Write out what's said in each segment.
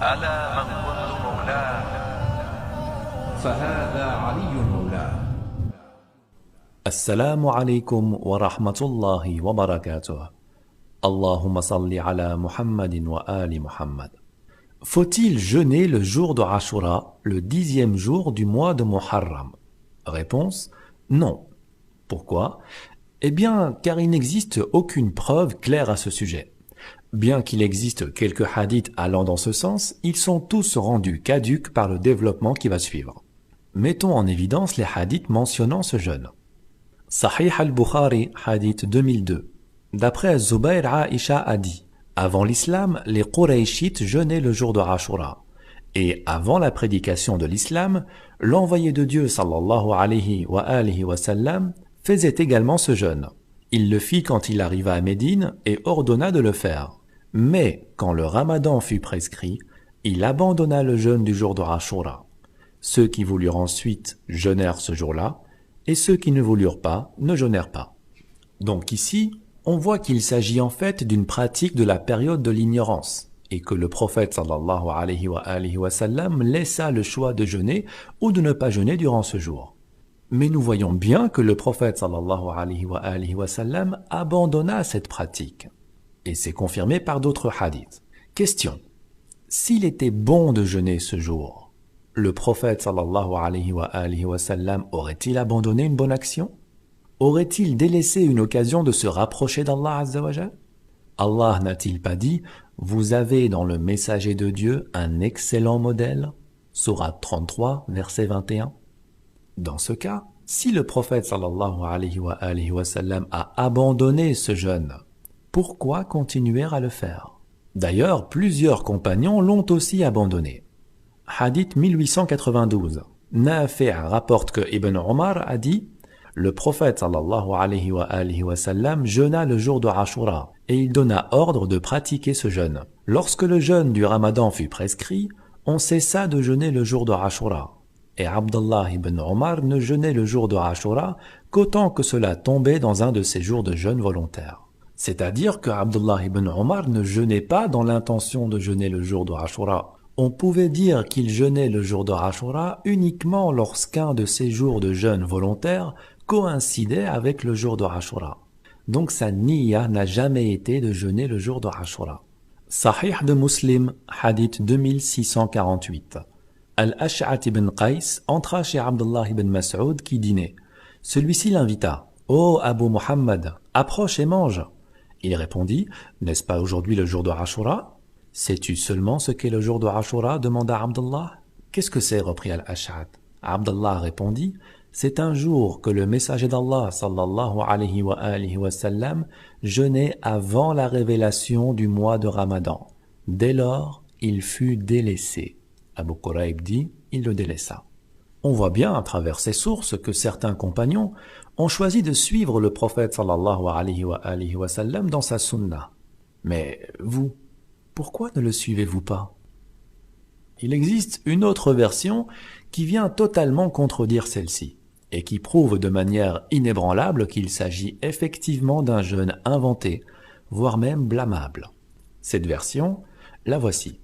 ألا من كنت مولاه فهذا علي مولاه. Assalamu alaikum wa rahmatullahi wa barakatuh. Allahumma salli ala Muhammadin wa ali Muhammad. Faut-il jeûner le jour de Ashura, le 10e jour du mois de Muharram? Réponse: non. Pourquoi? Eh bien, car il n'existe aucune preuve claire à ce sujet. Bien qu'il existe quelques hadiths allant dans ce sens, ils sont tous rendus caducs par le développement qui va suivre. Mettons en évidence les hadiths mentionnant ce jeûne. Sahih al-Bukhari, hadith 2002. D'après Zubayr, Aisha a dit: avant l'islam, les Qurayshites jeûnaient le jour de Ashura. Et avant la prédication de l'islam, l'envoyé de Dieu sallallahu alayhi wa sallam faisait également ce jeûne. Il le fit quand il arriva à Médine et ordonna de le faire. Mais quand le ramadan fut prescrit, il abandonna le jeûne du jour de Ashura. Ceux qui voulurent ensuite jeûnèrent ce jour-là, et ceux qui ne voulurent pas ne jeûnèrent pas. Donc ici, on voit qu'il s'agit en fait d'une pratique de la période de l'ignorance, et que le prophète sallallahu alayhi wa sallam laissa le choix de jeûner ou de ne pas jeûner durant ce jour. Mais nous voyons bien que le prophète sallallahu alayhi wa sallam abandonna cette pratique, et c'est confirmé par d'autres hadiths. Question: s'il était bon de jeûner ce jour, le prophète sallallahu alayhi wa sallam aurait-il abandonné une bonne action? Aurait-il délaissé une occasion de se rapprocher d'Allah Azza wa Jal? Allah n'a-t-il pas dit: vous avez dans le messager de Dieu un excellent modèle? Sourate 33, verset 21. Dans ce cas, si le prophète sallallahu alayhi wa sallam a abandonné ce jeûne, pourquoi continuer à le faire? D'ailleurs, plusieurs compagnons l'ont aussi abandonné. Hadith 1892. Nafi' rapporte que Ibn Omar a dit: le prophète sallallahu alayhi wa sallam jeûna le jour de Ashura et il donna ordre de pratiquer ce jeûne. Lorsque le jeûne du Ramadan fut prescrit, on cessa de jeûner le jour de Ashura. Et Abdullah ibn Omar ne jeûnait le jour de Ashura qu'autant que cela tombait dans un de ses jours de jeûne volontaire. C'est-à-dire que Abdullah ibn Omar ne jeûnait pas dans l'intention de jeûner le jour de Ashura. On pouvait dire qu'il jeûnait le jour de Ashura uniquement lorsqu'un de ces jours de jeûne volontaire coïncidait avec le jour de Ashura. Donc sa niya n'a jamais été de jeûner le jour de Ashura. Sahih de Muslim, hadith 2648. Al-Ash'ath ibn Qais entra chez Abdullah ibn Mas'ud qui dînait. Celui-ci l'invita: « Ô Abu Muhammad, approche et mange. » Il répondit: « N'est-ce pas aujourd'hui le jour de Ashura? » « Sais-tu seulement ce qu'est le jour de Ashura » demanda Abdullah. « Qu'est-ce que c'est » reprit Al-Ash'ath. Abdullah répondit: « C'est un jour que le messager d'Allah sallallahu alayhi wa sallam jeûnait avant la révélation du mois de Ramadan. Dès lors, il fut délaissé. » Abu Quraib dit: « Il le délaissa. » On voit bien à travers ces sources que certains compagnons ont choisi de suivre le prophète sallallahu alayhi wa sallam dans sa sunna. Mais vous, pourquoi ne le suivez-vous pas? Il existe une autre version qui vient totalement contredire celle-ci, et qui prouve de manière inébranlable qu'il s'agit effectivement d'un jeûne inventé, voire même blâmable. Cette version, la voici.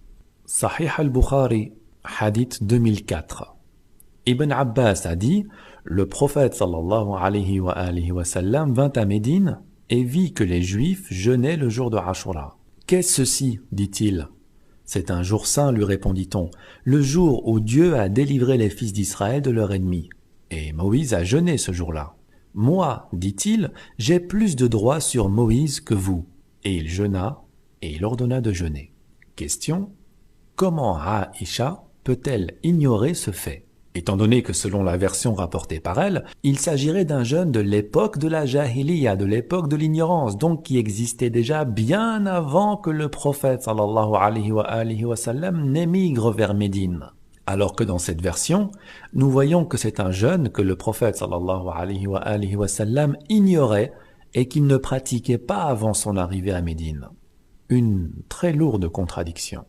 Sahih al-Bukhari, hadith 2004. Ibn Abbas a dit: le prophète sallallahu alayhi wa sallam vint à Médine et vit que les Juifs jeûnaient le jour de Ashura. Qu'est-ce ceci? dit-il. C'est un jour saint, lui répondit-on, le jour où Dieu a délivré les fils d'Israël de leurs ennemis. Et Moïse a jeûné ce jour-là. Moi, dit-il, j'ai plus de droit sur Moïse que vous. Et il jeûna, et il ordonna de jeûner. Question: comment Aïcha peut-elle ignorer ce fait? Étant donné que selon la version rapportée par elle, il s'agirait d'un jeûne de l'époque de la Jahiliya, de l'époque de l'ignorance, donc qui existait déjà bien avant que le prophète sallallahu alayhi wa sallam n'émigre vers Médine. Alors que dans cette version, nous voyons que c'est un jeûne que le prophète sallallahu alayhi wa sallam ignorait et qu'il ne pratiquait pas avant son arrivée à Médine. Une très lourde contradiction.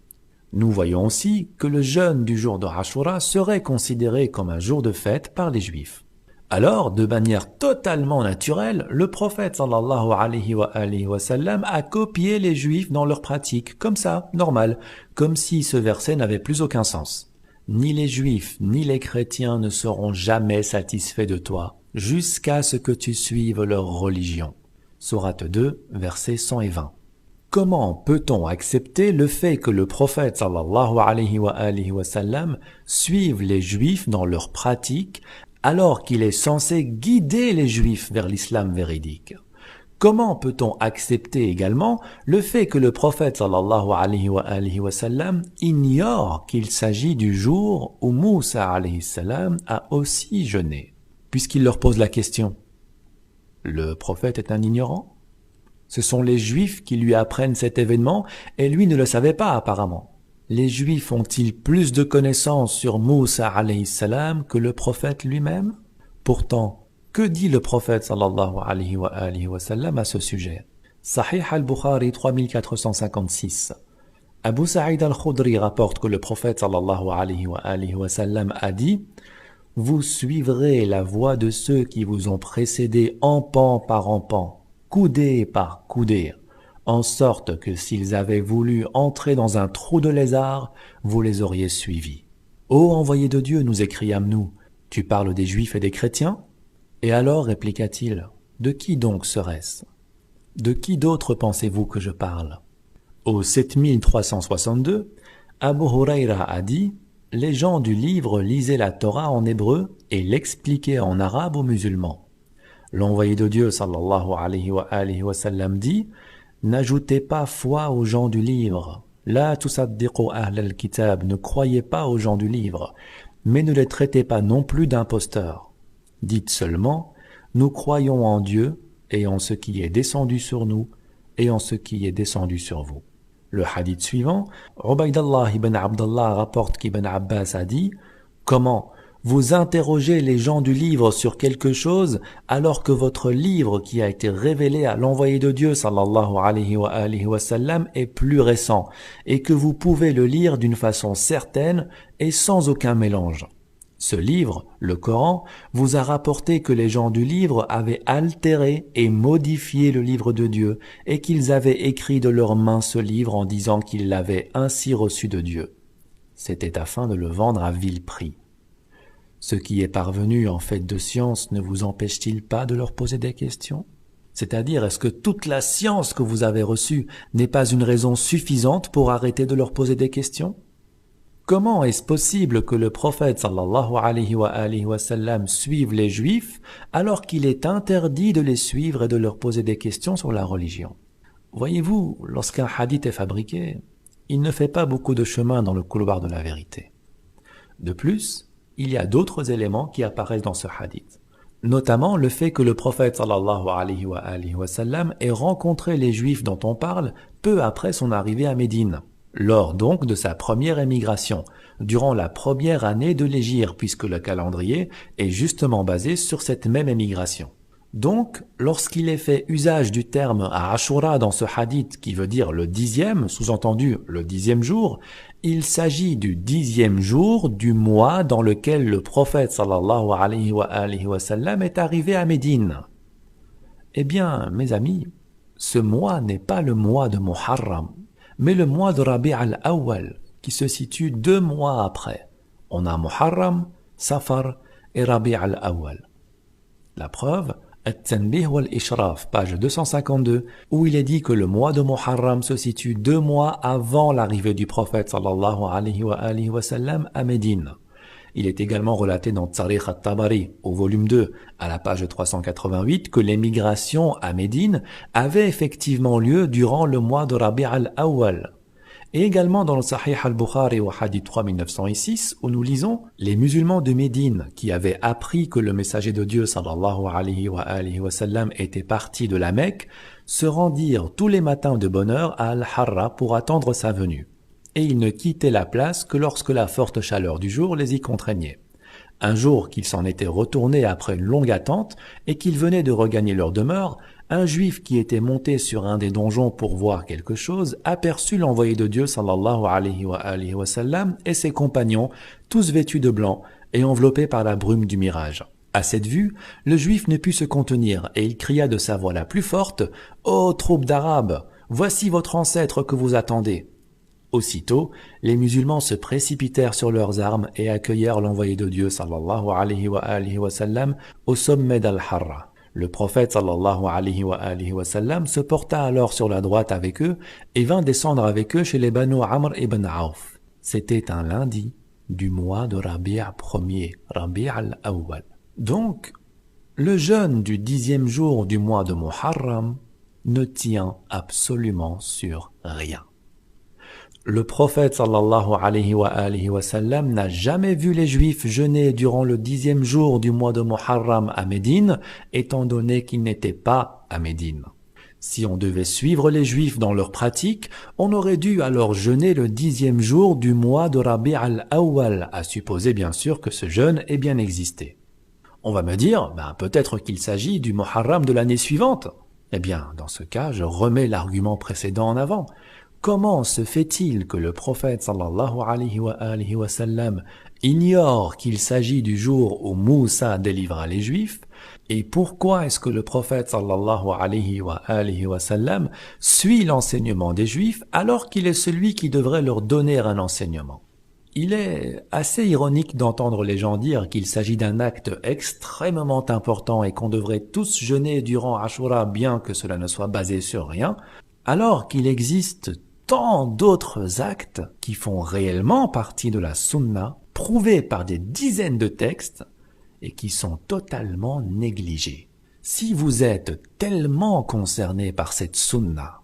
Nous voyons aussi que le jeûne du jour de Ashura serait considéré comme un jour de fête par les Juifs. Alors, de manière totalement naturelle, le prophète sallallahu alayhi wa sallam a copié les juifs dans leur pratique, comme ça, normal, comme si ce verset n'avait plus aucun sens. Ni les juifs, ni les chrétiens ne seront jamais satisfaits de toi, jusqu'à ce que tu suives leur religion. Sourate 2, versets 120. Comment peut-on accepter le fait que le prophète sallallahu alayhi wa sallam suive les juifs dans leur pratique alors qu'il est censé guider les juifs vers l'islam véridique? Comment peut-on accepter également le fait que le prophète sallallahu alayhi wa sallam ignore qu'il s'agit du jour où Moussa alayhi salam a aussi jeûné, puisqu'il leur pose la question? Le prophète est un ignorant? Ce sont les Juifs qui lui apprennent cet événement et lui ne le savait pas apparemment. Les Juifs ont-ils plus de connaissances sur Moussa alayhi salam que le prophète lui-même? Pourtant, que dit le prophète sallallahu alayhi wa sallam à ce sujet? Sahih al-Bukhari 3456. Abu Sa'id al-Khudri rapporte que le prophète sallallahu alayhi wa sallam a dit: vous suivrez la voie de ceux qui vous ont précédés empan par empan, coudée par coudée, en sorte que s'ils avaient voulu entrer dans un trou de lézard, vous les auriez suivis. Ô envoyé de Dieu, nous écriâmes-nous, tu parles des Juifs et des chrétiens? Et alors, répliqua-t-il, de qui donc serait-ce? De qui d'autre pensez-vous que je parle? Au 7362, Abu Hurayra a dit: les gens du livre lisaient la Torah en hébreu et l'expliquaient en arabe aux musulmans. L'envoyé de Dieu sallallahu alayhi wa sallam dit: n'ajoutez pas foi aux gens du livre. La tusaddiqu ahl al-kitab, ne croyez pas aux gens du livre, mais ne les traitez pas non plus d'imposteurs. Dites seulement: nous croyons en Dieu et en ce qui est descendu sur nous et en ce qui est descendu sur vous. Le hadith suivant, Ubaydallah ibn Abdallah rapporte qu'Ibn Abbas a dit: comment vous interrogez les gens du livre sur quelque chose alors que votre livre qui a été révélé à l'envoyé de Dieu sallallahu alayhi wa sallam est plus récent et que vous pouvez le lire d'une façon certaine et sans aucun mélange? Ce livre, le Coran, vous a rapporté que les gens du livre avaient altéré et modifié le livre de Dieu et qu'ils avaient écrit de leurs mains ce livre en disant qu'ils l'avaient ainsi reçu de Dieu. C'était afin de le vendre à vil prix. Ce qui est parvenu en fait de science ne vous empêche-t-il pas de leur poser des questions? C'est-à-dire, est-ce que toute la science que vous avez reçue n'est pas une raison suffisante pour arrêter de leur poser des questions? Comment est-ce possible que le prophète sallallahu alayhi wa sallam suive les Juifs alors qu'il est interdit de les suivre et de leur poser des questions sur la religion? Voyez-vous, lorsqu'un hadith est fabriqué, il ne fait pas beaucoup de chemin dans le couloir de la vérité. De plus, il y a d'autres éléments qui apparaissent dans ce hadith, notamment le fait que le prophète sallallahu alayhi wa sallam ait rencontré les Juifs dont on parle peu après son arrivée à Médine, lors donc de sa première émigration, durant la première année de l'hégire, puisque le calendrier est justement basé sur cette même émigration. Donc, lorsqu'il est fait usage du terme Ashura dans ce hadith qui veut dire le 10e, sous-entendu le 10e jour, il s'agit du 10e jour du mois dans lequel le prophète sallallahu alayhi wa sallam est arrivé à Médine. Eh bien, mes amis, ce mois n'est pas le mois de Muharram, mais le mois de Rabi' al-Awwal, qui se situe 2 mois après. On a Muharram, Safar et Rabi' al-Awwal. La preuve, At-Tanbih wal-Ishraf, page 252, où il est dit que le mois de Muharram se situe 2 mois avant l'arrivée du prophète sallallahu alayhi wa sallam à Médine. Il est également relaté dans Tarikh at-Tabari, au volume 2, à la page 388, que l'émigration à Médine avait effectivement lieu durant le mois de Rabi' al-Awwal. Et également dans le Sahih al-Bukhari au hadith 3906, où nous lisons: les musulmans de Médine qui avaient appris que le messager de Dieu sallallahu alayhi wa sallam était parti de la Mecque se rendirent tous les matins de bonne heure à Al-Harra pour attendre sa venue. Et ils ne quittaient la place que lorsque la forte chaleur du jour les y contraignait. Un jour qu'ils s'en étaient retournés après une longue attente et qu'ils venaient de regagner leur demeure, un juif qui était monté sur un des donjons pour voir quelque chose aperçut l'envoyé de Dieu sallallahu alayhi wa sallam et ses compagnons, tous vêtus de blanc et enveloppés par la brume du mirage. À cette vue, le juif ne put se contenir et il cria de sa voix la plus forte « Ô troupes d'Arabes, voici votre ancêtre que vous attendez !» Aussitôt, les musulmans se précipitèrent sur leurs armes et accueillèrent l'envoyé de Dieu sallallahu alayhi wa sallam au sommet d'Al-Harra. Le prophète sallallahu alayhi wa sallam se porta alors sur la droite avec eux et vint descendre avec eux chez les Banu Amr ibn Auf. C'était un lundi du mois de Rabi' Ier, Rabi' al-Awwal. Donc, le jeûne du 10e jour du mois de Muharram ne tient absolument sur rien. Le prophète sallallahu alayhi wa sallam n'a jamais vu les Juifs jeûner durant le 10e jour du mois de Muharram à Médine, étant donné qu'ils n'étaient pas à Médine. Si on devait suivre les Juifs dans leur pratique, on aurait dû alors jeûner le 10e jour du mois de Rabi' al-Awwal, à supposer bien sûr que ce jeûne ait bien existé. On va me dire, peut-être qu'il s'agit du Muharram de l'année suivante. Eh bien, dans ce cas, je remets l'argument précédent en avant. Comment se fait-il que le prophète sallallahu alayhi wa sallam ignore qu'il s'agit du jour où Moussa délivra les Juifs? Et pourquoi est-ce que le prophète sallallahu alayhi wa sallam suit l'enseignement des Juifs alors qu'il est celui qui devrait leur donner un enseignement? Il est assez ironique d'entendre les gens dire qu'il s'agit d'un acte extrêmement important et qu'on devrait tous jeûner durant Ashura bien que cela ne soit basé sur rien, alors qu'il existe tant d'autres actes qui font réellement partie de la sunna, prouvés par des dizaines de textes et qui sont totalement négligés. Si vous êtes tellement concerné par cette sunna,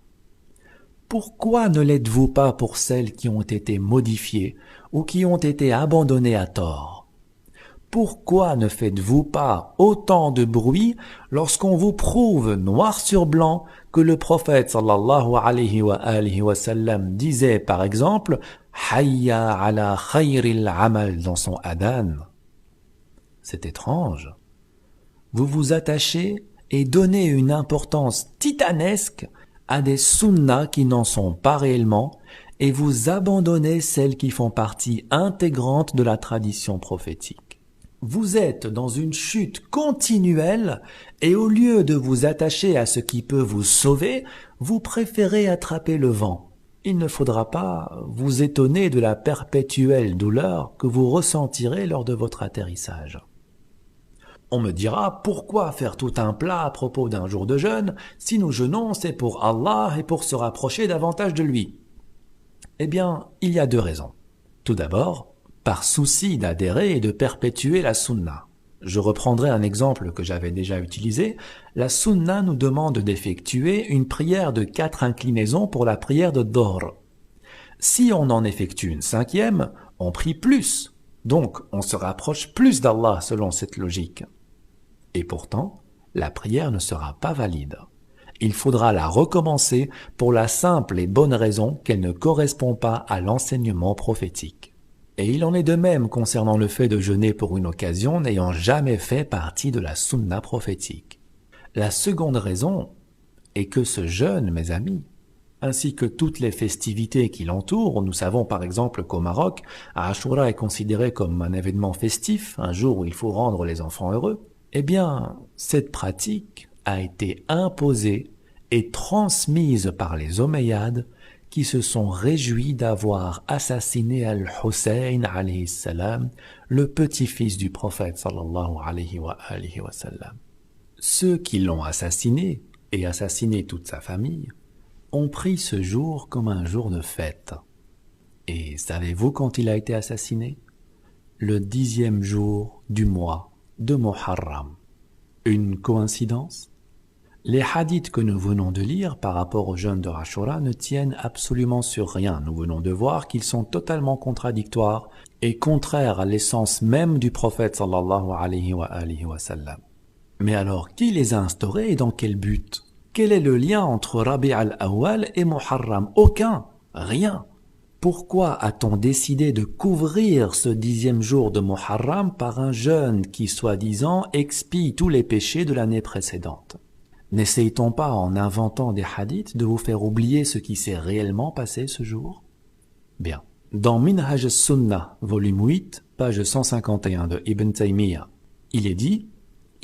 pourquoi ne l'êtes-vous pas pour celles qui ont été modifiées ou qui ont été abandonnées à tort? Pourquoi ne faites-vous pas autant de bruit lorsqu'on vous prouve noir sur blanc que le prophète sallallahu alayhi wa sallam disait par exemple « Hayya ala khayril amal » dans son adhan? C'est étrange. Vous vous attachez et donnez une importance titanesque à des sunnas qui n'en sont pas réellement et vous abandonnez celles qui font partie intégrante de la tradition prophétique. Vous êtes dans une chute continuelle et au lieu de vous attacher à ce qui peut vous sauver, vous préférez attraper le vent. Il ne faudra pas vous étonner de la perpétuelle douleur que vous ressentirez lors de votre atterrissage. On me dira, pourquoi faire tout un plat à propos d'un jour de jeûne? Si nous jeûnons, c'est pour Allah et pour se rapprocher davantage de lui. Eh bien, il y a deux raisons. Tout d'abord, par souci d'adhérer et de perpétuer la sunna. Je reprendrai un exemple que j'avais déjà utilisé. La sunna nous demande d'effectuer une prière de 4 inclinaisons pour la prière de Dhuhr. Si on en effectue une 5e, on prie plus. Donc, on se rapproche plus d'Allah selon cette logique. Et pourtant, la prière ne sera pas valide. Il faudra la recommencer pour la simple et bonne raison qu'elle ne correspond pas à l'enseignement prophétique. Et il en est de même concernant le fait de jeûner pour une occasion n'ayant jamais fait partie de la sunna prophétique. La seconde raison est que ce jeûne, mes amis, ainsi que toutes les festivités qui l'entourent, nous savons par exemple qu'au Maroc, Ashura est considéré comme un événement festif, un jour où il faut rendre les enfants heureux, eh bien, cette pratique a été imposée et transmise par les Omeyyades qui se sont réjouis d'avoir assassiné Al-Hussein alayhi salam, le petit-fils du prophète sallallahu alayhi wa sallam. Ceux qui l'ont assassiné et assassiné toute sa famille ont pris ce jour comme un jour de fête. Et savez-vous quand il a été assassiné? Le 10e jour du mois de Muharram. Une coïncidence? Les hadiths que nous venons de lire par rapport au jeûne de Ashura ne tiennent absolument sur rien. Nous venons de voir qu'ils sont totalement contradictoires et contraires à l'essence même du prophète sallallahu alayhi wa sallam. Mais alors, qui les a instaurés et dans quel but? Quel est le lien entre Rabi' al-Awwal et Muharram? Aucun, rien. Pourquoi a-t-on décidé de couvrir ce 10e jour de Muharram par un jeûne qui, soi-disant, expie tous les péchés de l'année précédente? N'essaye-t-on pas, en inventant des hadiths, de vous faire oublier ce qui s'est réellement passé ce jour? Bien. Dans Minhaj as-Sunnah, volume 8, page 151 de Ibn Taymiyyah, il est dit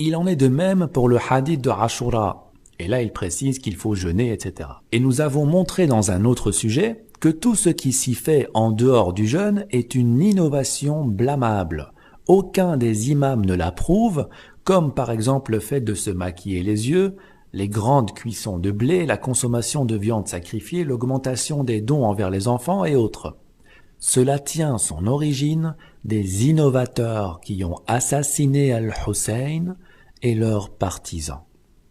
Il en est de même pour le hadith de Ashura. Et là, il précise qu'il faut jeûner, etc. Et nous avons montré dans un autre sujet que tout ce qui s'y fait en dehors du jeûne est une innovation blâmable. Aucun des imams ne l'approuve, comme par exemple le fait de se maquiller les yeux, les grandes cuissons de blé, la consommation de viande sacrifiée, l'augmentation des dons envers les enfants et autres. Cela tient son origine des innovateurs qui ont assassiné Al-Hussein et leurs partisans.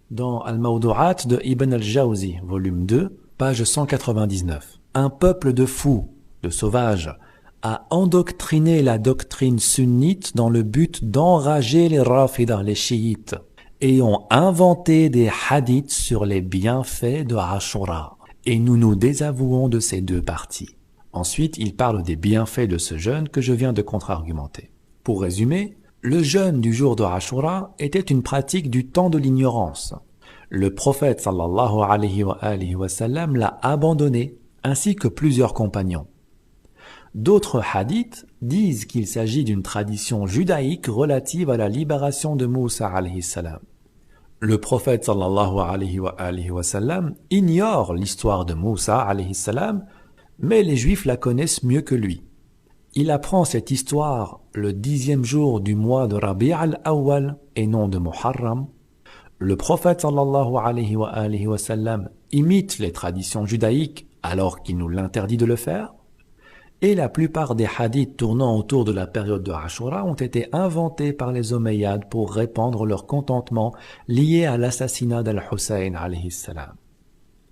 Dans Al-Mawdu'at de Ibn al-Jawzi, volume 2, page 199. Un peuple de fous, de sauvages, a endoctriné la doctrine sunnite dans le but d'enrager les Rafidah, les chiites, et ont inventé des hadiths sur les bienfaits de Ashura. Et nous nous désavouons de ces deux parties. Ensuite, il parle des bienfaits de ce jeûne que je viens de contre-argumenter. Pour résumer, le jeûne du jour de Ashura était une pratique du temps de l'ignorance. Le prophète sallallahu alayhi wa sallam l'a abandonné, ainsi que plusieurs compagnons. D'autres hadiths disent qu'il s'agit d'une tradition judaïque relative à la libération de Moussa alayhi salam. Le prophète sallallahu alayhi wa sallam ignore l'histoire de Moussa alayhi salam, mais les Juifs la connaissent mieux que lui. Il apprend cette histoire le 10e jour du mois de Rabi' al-Awwal et non de Muharram. Le prophète sallallahu alayhi wa sallam imite les traditions judaïques alors qu'il nous l'interdit de le faire. Et la plupart des hadiths tournant autour de la période de Ashura ont été inventés par les Omeyyades pour répandre leur contentement lié à l'assassinat d'Al-Hussein alayhi salam.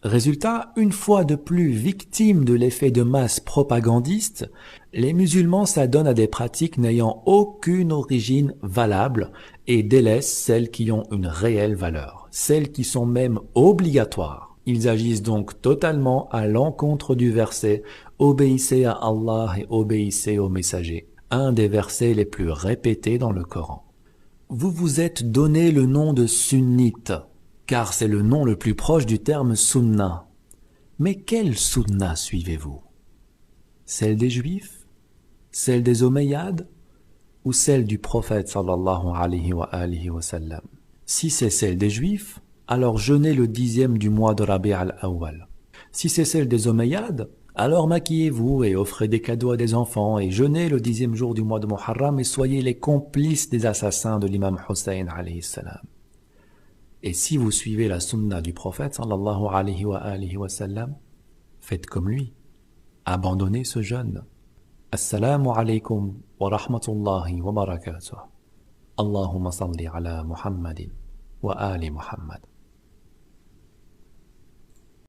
Résultat, une fois de plus victimes de l'effet de masse propagandiste, les musulmans s'adonnent à des pratiques n'ayant aucune origine valable et délaissent celles qui ont une réelle valeur, celles qui sont même obligatoires. Ils agissent donc totalement à l'encontre du verset « Obéissez à Allah et obéissez aux messagers », un des versets les plus répétés dans le Coran. Vous vous êtes donné le nom de sunnite, car c'est le nom le plus proche du terme sunna. Mais quelle sunna suivez-vous? Celle des Juifs? Celle des Omeyyades? Ou celle du prophète sallallahu alayhi wa sallam? Si c'est celle des Juifs, alors jeûnez le 10e du mois de Rabi' al-Awwal. Si c'est celle des Omeyyades, alors maquillez-vous et offrez des cadeaux à des enfants et jeûnez le 10e jour du mois de Muharram et soyez les complices des assassins de l'imam Hussein alayhi salam. Et si vous suivez la sunna du prophète sallallahu alayhi wa sallam, faites comme lui. Abandonnez ce jeûne. Assalamu alaykum wa rahmatullahi wa barakatuh. Allahumma salli ala Muhammadin wa ali Muhammad.